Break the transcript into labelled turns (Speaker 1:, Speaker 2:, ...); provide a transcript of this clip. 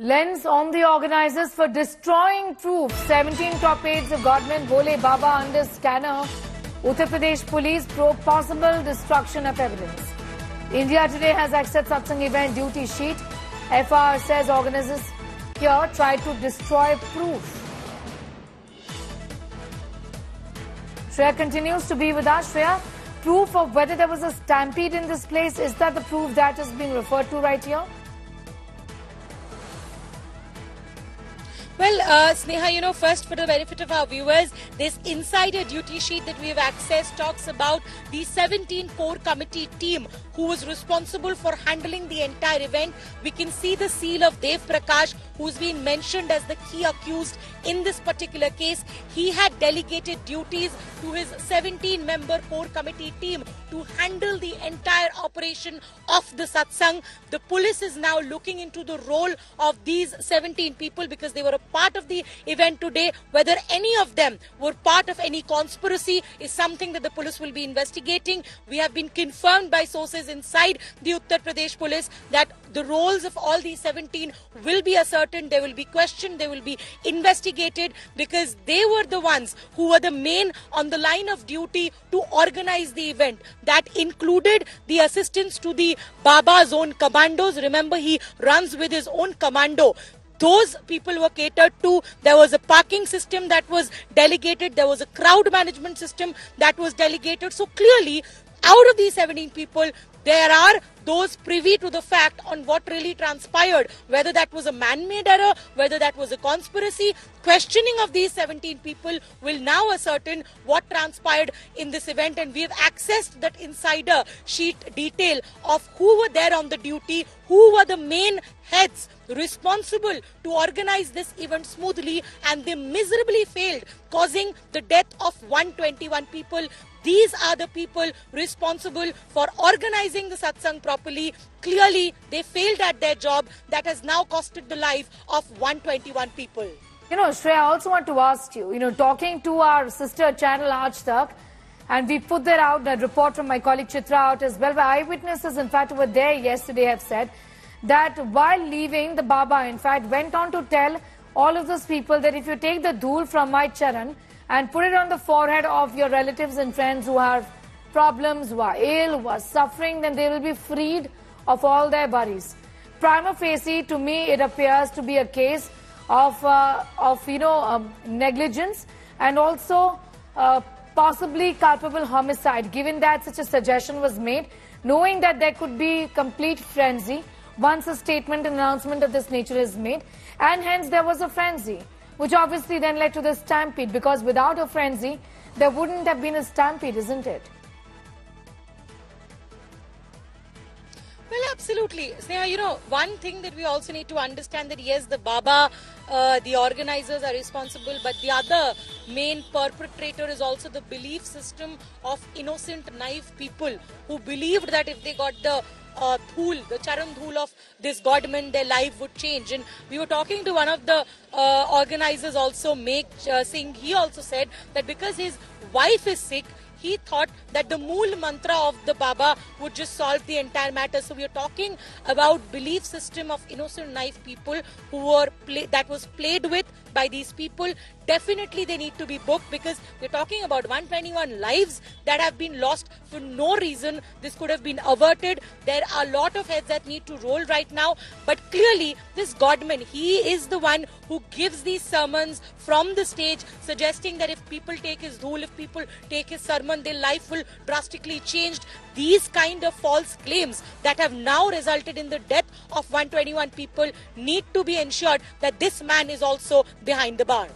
Speaker 1: Lens on the organizers for destroying proof. 17 top aides of Godman Bole Baba under scanner. Uttar Pradesh police probe possible destruction of evidence. India Today has accepted satsang event duty sheet. FR says organizers here tried to destroy proof. Shreya continues to be with us. Shreya, proof of whether there was a stampede in this place, is that the proof that is being referred to right here?
Speaker 2: Well, Sneha, first for the benefit of our viewers, this insider duty sheet that we have accessed talks about the 17 core committee team who was responsible for handling the entire event. We can see the seal of Dev Prakash, who's been mentioned as the key accused in this particular case. He had delegated duties to his 17-member core committee team to handle the entire operation of the satsang. The police is now looking into the role of these 17 people because they were a part of the event today. Whether any of them were part of any conspiracy is something that the police will be investigating. We have been confirmed by sources inside the Uttar Pradesh police that the roles of all these 17 will be ascertained, they will be questioned, they will be investigated because they were the ones who were the main on the line of duty to organize the event. That included the assistance to the Baba's own commandos. Remember, he runs with his own commando. Those people were catered to. There was a parking system that was delegated. There was a crowd management system that was delegated. So clearly, out of these 17 people, there are those privy to the fact on what really transpired, whether that was a man-made error, whether that was a conspiracy. Questioning of these 17 people will now ascertain what transpired in this event, and we have accessed that insider sheet detail of who were there on the duty, who were the main heads responsible to organize this event smoothly, and they miserably failed, causing the death of 121 people. These are the people responsible for organizing the satsang properly. Clearly, they failed at their job. That has now costed the life of 121 people.
Speaker 1: Shreya, I also want to ask you, talking to our sister channel Aaj Tak, and we put that report from my colleague Chitra out as well, where eyewitnesses, in fact, were there yesterday, have said that while leaving, the Baba, in fact, went on to tell all of those people that if you take the dhool from my charan and put it on the forehead of your relatives and friends who have problems, who are ill, who are suffering, then they will be freed of all their worries. Prima facie, to me, it appears to be a case of negligence and also possibly culpable homicide, given that such a suggestion was made, knowing that there could be complete frenzy once a statement and announcement of this nature is made, and hence there was a frenzy, which obviously then led to the stampede, because without a frenzy, there wouldn't have been a stampede, isn't it?
Speaker 2: Well, absolutely. Sneha, one thing that we also need to understand that yes, the Baba, the organizers are responsible, but the other main perpetrator is also the belief system of innocent, naive people who believed that if they got the the charan dhool of this godman, their life would change. And we were talking to one of the organizers also, Meg Singh. He also said that because his wife is sick, he thought that the Mool Mantra of the Baba would just solve the entire matter. So we are talking about belief system of innocent, naive people who were that was played with by these people. Definitely they need to be booked, because we're talking about 121 lives that have been lost for no reason. This could have been averted. There are a lot of heads that need to roll right now. But clearly, this godman, he is the one who gives these sermons from the stage, suggesting that if people take his dhool, if people take his sermon, their life will drastically change. These kind of false claims that have now resulted in the death of 121 people need to be ensured that this man is also behind the bar.